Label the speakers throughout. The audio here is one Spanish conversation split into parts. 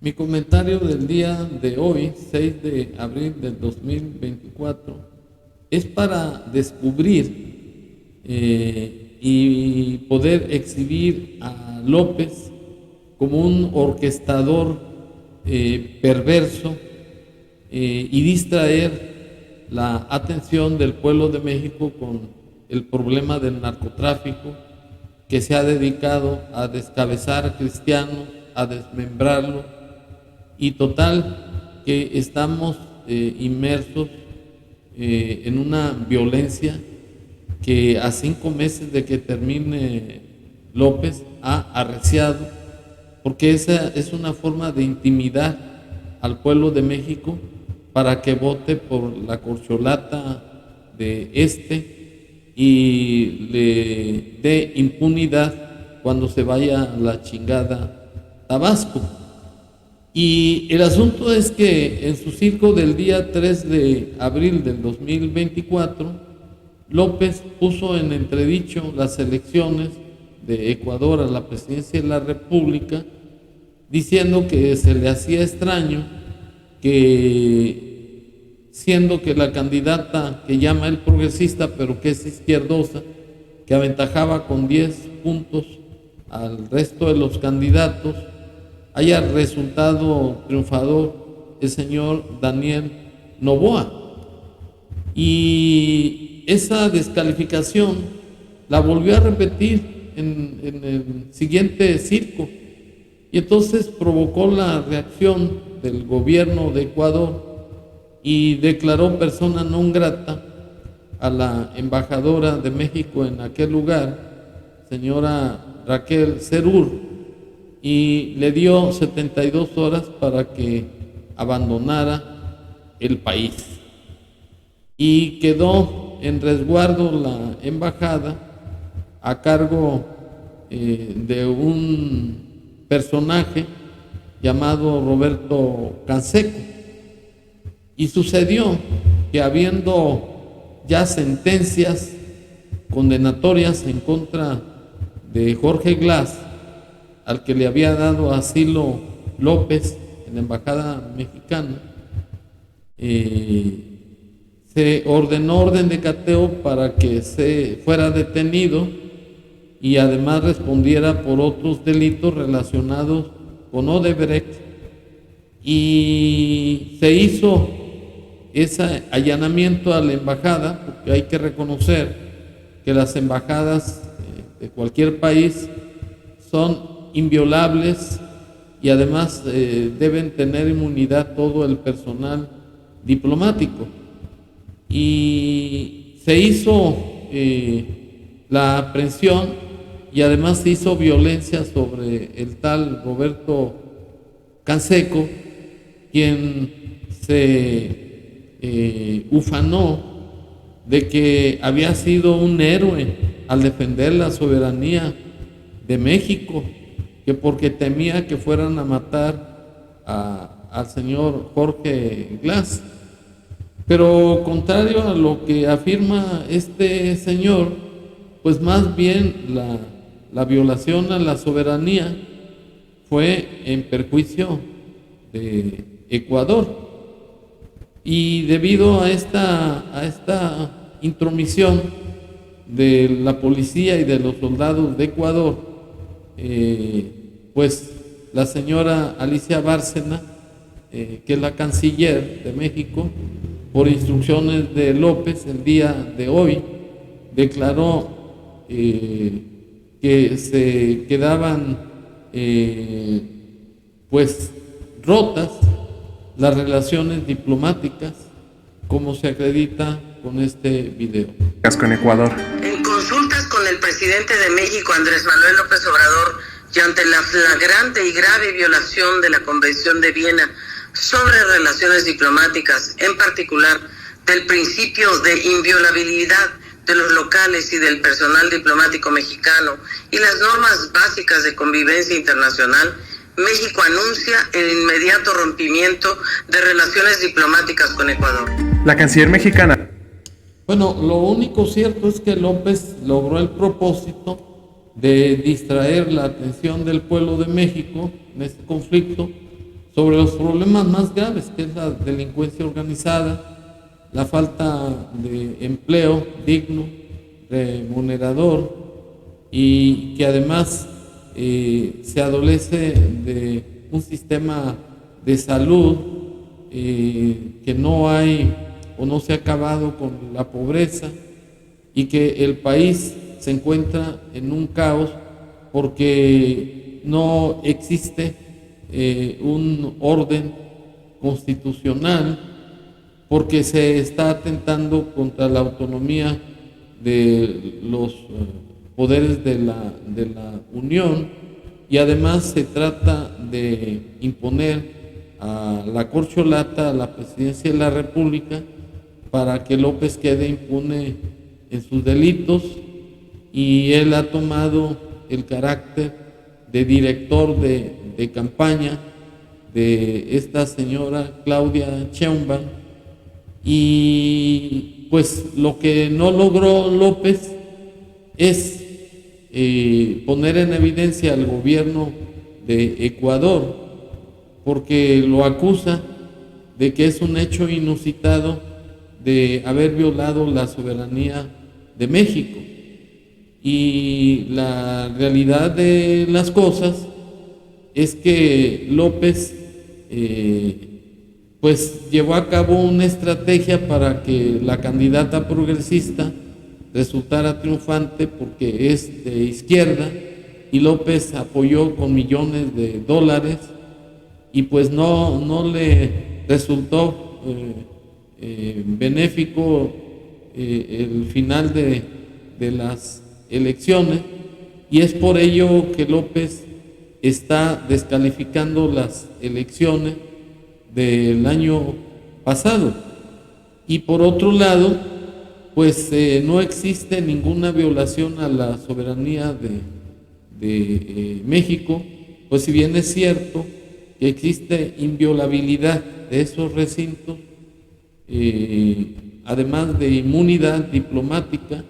Speaker 1: Mi comentario del día de hoy, 6 de abril del 2024, es para descubrir y poder exhibir a López como un orquestador perverso y distraer la atención del pueblo de México con el problema del narcotráfico, que se ha dedicado a descabezar a cristianos, a desmembrarlo, y total que estamos inmersos en una violencia que a 5 meses de que termine López ha arreciado, porque esa es una forma de intimidar al pueblo de México para que vote por la corcholata de y le dé impunidad cuando se vaya a la chingada Tabasco. Y el asunto es que en su circo del día 3 de abril del 2024, López puso en entredicho las elecciones de Ecuador a la presidencia de la República, diciendo que se le hacía extraño que, siendo que la candidata que llama él progresista, pero que es izquierdosa, que aventajaba con 10 puntos al resto de los candidatos, haya resultado triunfador el señor Daniel Noboa. Y esa descalificación la volvió a repetir en el siguiente circo, y entonces provocó la reacción del gobierno de Ecuador y declaró persona non grata a la embajadora de México en aquel lugar, señora Raquel Cerur, y le dio 72 horas para que abandonara el país. Y quedó en resguardo la embajada a cargo de un personaje llamado Roberto Canseco. Y sucedió que, habiendo ya sentencias condenatorias en contra de Jorge Glass, al que le había dado asilo López en la embajada mexicana, se ordenó orden de cateo para que se fuera detenido y además respondiera por otros delitos relacionados con Odebrecht, y se hizo ese allanamiento a la embajada, porque hay que reconocer que las embajadas de cualquier país son inviolables y además deben tener inmunidad todo el personal diplomático. Y se hizo la aprehensión, y además se hizo violencia sobre el tal Roberto Canseco, quien se ufanó de que había sido un héroe al defender la soberanía de México, que porque temía que fueran a matar al señor Jorge Glass. Pero contrario a lo que afirma este señor, pues más bien la violación a la soberanía fue en perjuicio de Ecuador. Y debido a esta intromisión de la policía y de los soldados de Ecuador, pues la señora Alicia Bárcena, que es la canciller de México, por instrucciones de López, el día de hoy declaró que se quedaban pues rotas las relaciones diplomáticas, como se acredita con este video.
Speaker 2: Con Ecuador.
Speaker 3: En consultas con el presidente de México, Andrés Manuel López Obrador, y ante la flagrante y grave violación de la Convención de Viena sobre relaciones diplomáticas, en particular del principio de inviolabilidad de los locales y del personal diplomático mexicano y las normas básicas de convivencia internacional, México anuncia el inmediato rompimiento de relaciones diplomáticas con Ecuador.
Speaker 2: La canciller mexicana.
Speaker 1: Bueno, lo único cierto es que López logró el propósito de distraer la atención del pueblo de México en este conflicto sobre los problemas más graves, que es la delincuencia organizada, la falta de empleo digno, remunerador, y que además se adolece de un sistema de salud que no hay o no se ha acabado con la pobreza, y que el país se encuentra en un caos porque no existe un orden constitucional, porque se está atentando contra la autonomía de los poderes de la Unión, y además se trata de imponer a la corcholata a la presidencia de la República para que López quede impune en sus delitos, y él ha tomado el carácter de director de campaña de esta señora Claudia Sheinbaum, y pues lo que no logró López es poner en evidencia al gobierno de Ecuador, porque lo acusa de que es un hecho inusitado de haber violado la soberanía de México. Y la realidad de las cosas es que López pues llevó a cabo una estrategia para que la candidata progresista resultara triunfante, porque es de izquierda, y López apoyó con millones de dólares, y pues no le resultó benéfico el final de las elecciones, y es por ello que López está descalificando las elecciones del año pasado. Y por otro lado, pues no existe ninguna violación a la soberanía de México, pues si bien es cierto que existe inviolabilidad de esos recintos, además de inmunidad diplomática,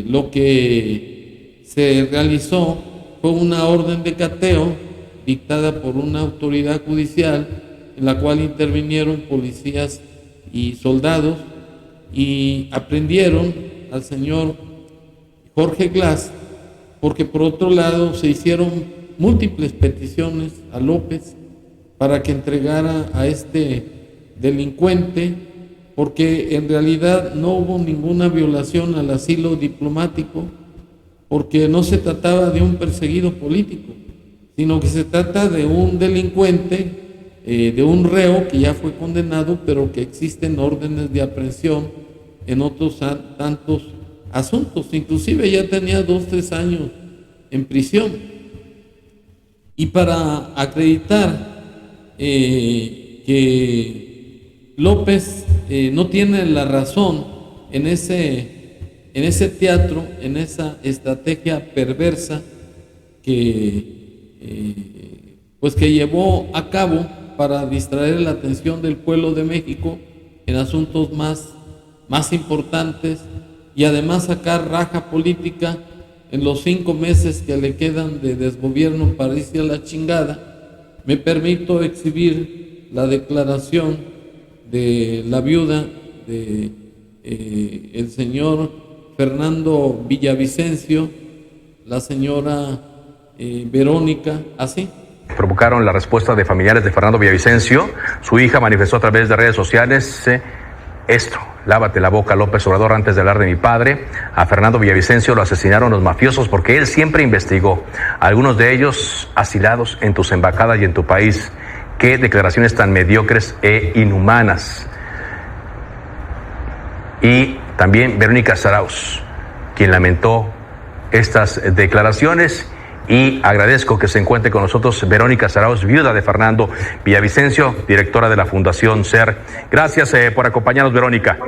Speaker 1: lo que se realizó fue una orden de cateo dictada por una autoridad judicial, en la cual intervinieron policías y soldados, y aprendieron al señor Jorge Glass, porque por otro lado se hicieron múltiples peticiones a López para que entregara a este delincuente, porque en realidad no hubo ninguna violación al asilo diplomático, porque no se trataba de un perseguido político, sino que se trata de un delincuente, de un reo que ya fue condenado, pero que existen órdenes de aprehensión en otros tantos asuntos. Inclusive ya tenía 2-3 años en prisión. Y para acreditar que López no tiene la razón en ese teatro, en esa estrategia perversa que llevó a cabo para distraer la atención del pueblo de México en asuntos más importantes, y además sacar raja política en los 5 meses que le quedan de desgobierno para irse a la chingada, me permito exhibir la declaración de la viuda de el señor Fernando Villavicencio, la señora Verónica, así.
Speaker 4: Provocaron la respuesta de familiares de Fernando Villavicencio. Su hija manifestó a través de redes sociales esto: lávate la boca, López Obrador, antes de hablar de mi padre. A Fernando Villavicencio lo asesinaron los mafiosos porque él siempre investigó, algunos de ellos asilados en tus embajadas y en tu país. Qué declaraciones tan mediocres e inhumanas. Y también Verónica Zarauz, quien lamentó estas declaraciones, y agradezco que se encuentre con nosotros Verónica Zarauz, viuda de Fernando Villavicencio, directora de la Fundación SER. Gracias por acompañarnos, Verónica.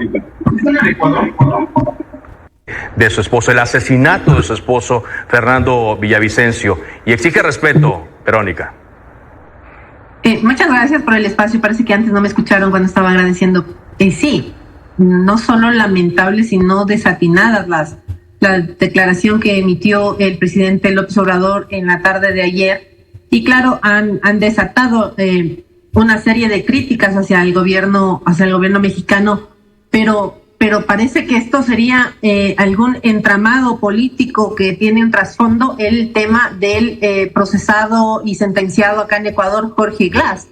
Speaker 4: De su esposo, el asesinato de su esposo Fernando Villavicencio, y exige respeto, Verónica.
Speaker 5: Muchas gracias por el espacio. Parece que antes no me escucharon cuando estaba agradeciendo. Sí, no solo lamentables, sino desatinadas la declaración que emitió el presidente López Obrador en la tarde de ayer, y claro, han desatado una serie de críticas hacia el gobierno mexicano, pero parece que esto sería algún entramado político que tiene un trasfondo, el tema del procesado y sentenciado acá en Ecuador, Jorge Glass.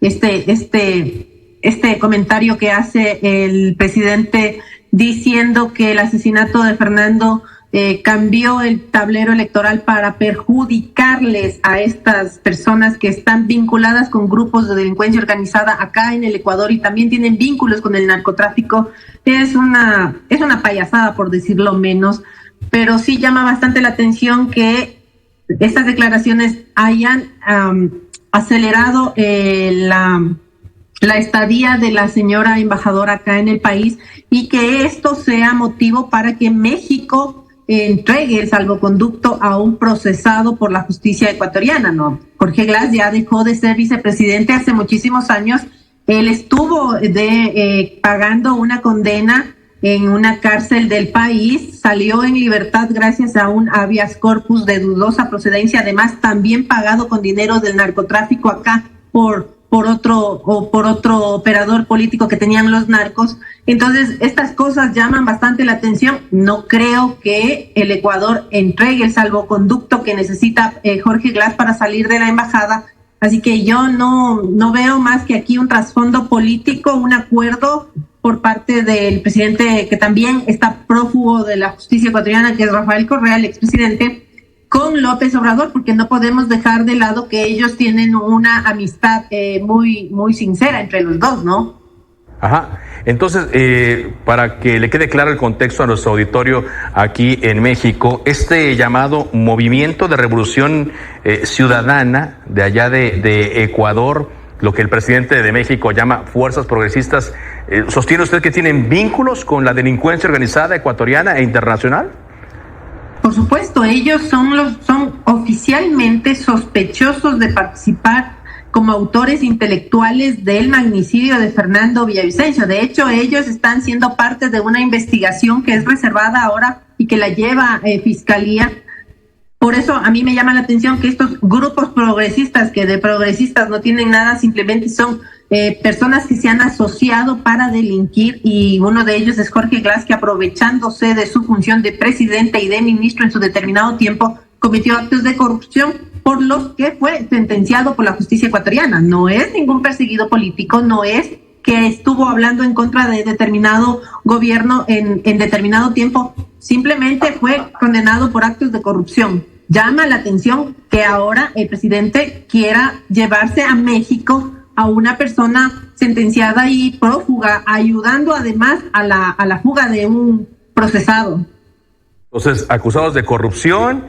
Speaker 5: Este comentario que hace el presidente diciendo que el asesinato de Fernando cambió el tablero electoral para perjudicarles a estas personas que están vinculadas con grupos de delincuencia organizada acá en el Ecuador y también tienen vínculos con el narcotráfico. Es una payasada, por decirlo menos, pero sí llama bastante la atención que estas declaraciones hayan acelerado la estadía de la señora embajadora acá en el país y que esto sea motivo para que México entregue el salvoconducto a un procesado por la justicia ecuatoriana, ¿no? Jorge Glass ya dejó de ser vicepresidente hace muchísimos años. Él estuvo pagando una condena en una cárcel del país, salió en libertad gracias a un habeas corpus de dudosa procedencia, además también pagado con dinero del narcotráfico acá por otro operador político que tenían los narcos. Entonces, estas cosas llaman bastante la atención. No creo que el Ecuador entregue el salvoconducto que necesita Jorge Glass para salir de la embajada. Así que yo no veo más que aquí un trasfondo político, un acuerdo por parte del presidente que también está prófugo de la justicia ecuatoriana, que es Rafael Correa, el expresidente, con López Obrador, porque no podemos dejar de lado que ellos tienen una amistad muy, muy sincera entre los dos, ¿no?
Speaker 4: Ajá. Entonces, para que le quede claro el contexto a nuestro auditorio aquí en México, este llamado Movimiento de Revolución Ciudadana de allá de Ecuador, lo que el presidente de México llama fuerzas progresistas, ¿sostiene usted que tienen vínculos con la delincuencia organizada ecuatoriana e internacional?
Speaker 5: Por supuesto, ellos son oficialmente sospechosos de participar como autores intelectuales del magnicidio de Fernando Villavicencio. De hecho, ellos están siendo parte de una investigación que es reservada ahora y que la lleva Fiscalía. Por eso a mí me llama la atención que estos grupos progresistas, que de progresistas no tienen nada, simplemente son personas que se han asociado para delinquir, y uno de ellos es Jorge Glass, que aprovechándose de su función de presidente y de ministro en su determinado tiempo, cometió actos de corrupción por los que fue sentenciado por la justicia ecuatoriana. No es ningún perseguido político, no es que estuvo hablando en contra de determinado gobierno en determinado tiempo, simplemente fue condenado por actos de corrupción. Llama la atención que ahora el presidente quiera llevarse a México a una persona sentenciada y prófuga, ayudando además a la fuga de un procesado.
Speaker 4: Entonces, acusados de corrupción,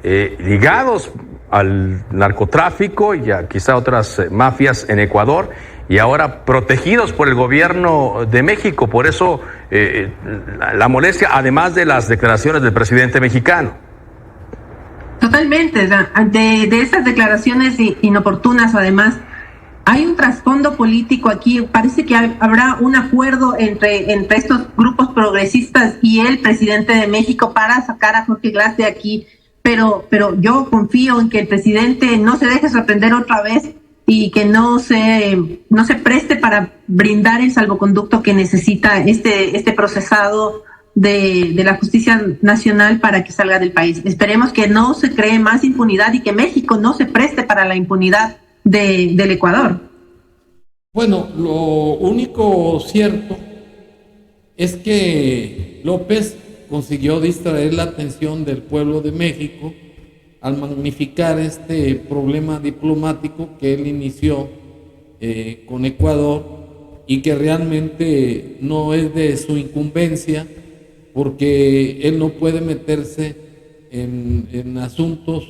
Speaker 4: ligados al narcotráfico y a quizá otras mafias en Ecuador, y ahora protegidos por el gobierno de México. Por eso la molestia, además de las declaraciones del presidente mexicano.
Speaker 5: Totalmente, de esas declaraciones inoportunas, además, hay un trasfondo político aquí. Parece que habrá un acuerdo entre estos grupos progresistas y el presidente de México para sacar a Jorge Glass de aquí, pero yo confío en que el presidente no se deje sorprender otra vez y que no se preste para brindar el salvoconducto que necesita este procesado de la justicia nacional para que salga del país. Esperemos que no se cree más impunidad y que México no se preste para la impunidad del Ecuador.
Speaker 1: Bueno, lo único cierto es que López consiguió distraer la atención del pueblo de México al magnificar este problema diplomático que él inició con Ecuador y que realmente no es de su incumbencia, porque él no puede meterse en asuntos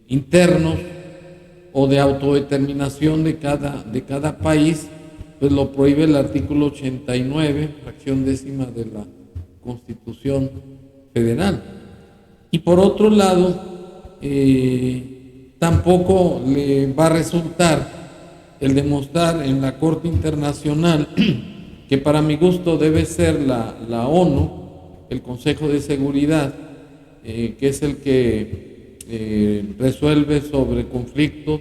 Speaker 1: internos o de autodeterminación de cada país, pues lo prohíbe el artículo 89, fracción décima de la Constitución Federal. Y por otro lado, tampoco le va a resultar el demostrar en la Corte Internacional, que para mi gusto debe ser la ONU, el Consejo de Seguridad, que es el que resuelve sobre conflictos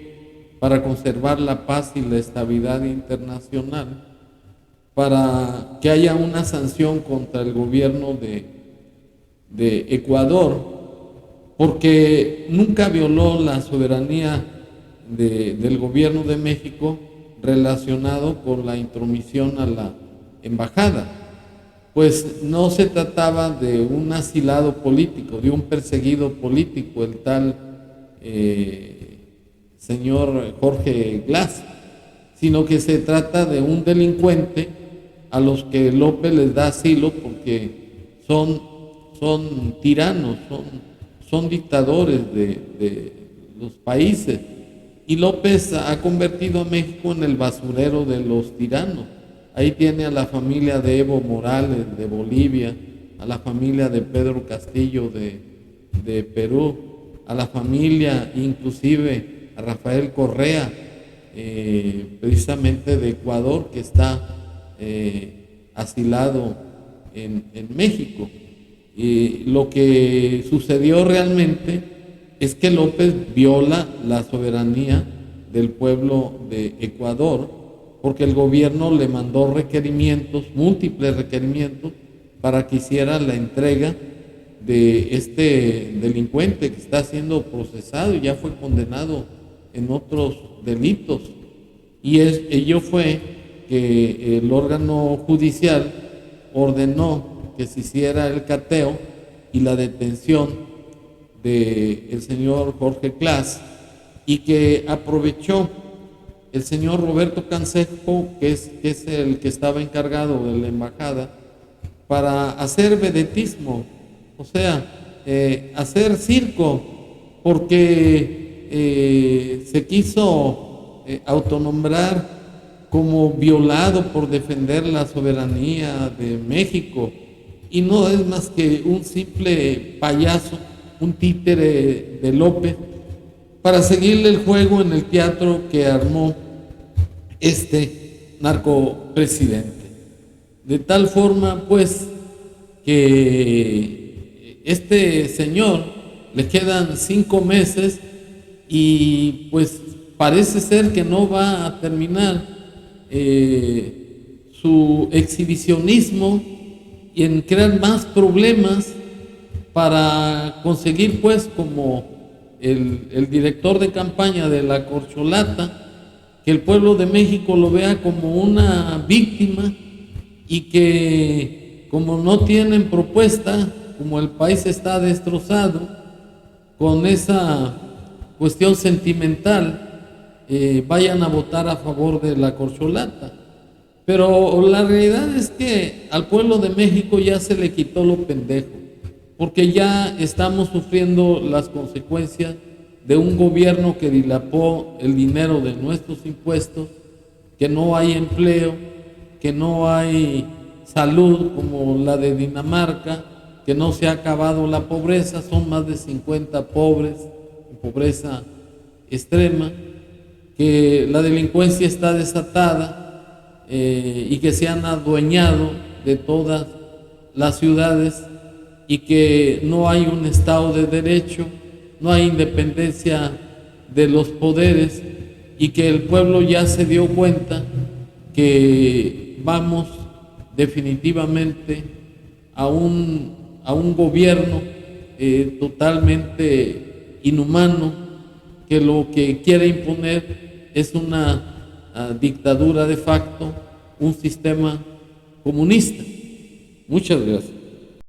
Speaker 1: para conservar la paz y la estabilidad internacional, para que haya una sanción contra el gobierno de Ecuador, porque nunca violó la soberanía del gobierno de México relacionado con la intromisión a la embajada, pues no se trataba de un asilado político, de un perseguido político, el tal señor Jorge Glass, sino que se trata de un delincuente a los que López les da asilo porque son tiranos, son dictadores de los países. Y López ha convertido a México en el basurero de los tiranos. Ahí tiene a la familia de Evo Morales de Bolivia, a la familia de Pedro Castillo de Perú, a la familia, inclusive a Rafael Correa, precisamente de Ecuador, que está asilado en México. Y lo que sucedió realmente es que López viola la soberanía del pueblo de Ecuador, porque el gobierno le mandó requerimientos, múltiples requerimientos, para que hiciera la entrega de este delincuente que está siendo procesado y ya fue condenado en otros delitos. Y ello fue que el órgano judicial ordenó que se hiciera el cateo y la detención del señor Jorge Glass, y que aprovechó el señor Roberto Canseco, que es el que estaba encargado de la embajada, para hacer vedetismo, o sea, hacer circo, porque se quiso autonombrar como violado por defender la soberanía de México, y no es más que un simple payaso, un títere de López, para seguirle el juego en el teatro que armó este narcopresidente. De tal forma, pues, que este señor le quedan 5 meses y pues parece ser que no va a terminar su exhibicionismo y en crear más problemas para conseguir, pues, como el director de campaña de la corcholata, que el pueblo de México lo vea como una víctima y que, como no tienen propuesta, como el país está destrozado, con esa cuestión sentimental, vayan a votar a favor de la corcholata. Pero la realidad es que al pueblo de México ya se le quitó lo pendejo, porque ya estamos sufriendo las consecuencias de un gobierno que dilapó el dinero de nuestros impuestos, que no hay empleo, que no hay salud como la de Dinamarca, que no se ha acabado la pobreza, son más de 50 pobres, pobreza extrema, que la delincuencia está desatada y que se han adueñado de todas las ciudades y que no hay un Estado de Derecho, no hay independencia de los poderes y que el pueblo ya se dio cuenta que vamos definitivamente a un gobierno totalmente inhumano, que lo que quiere imponer es una dictadura de facto, un sistema comunista. Muchas gracias.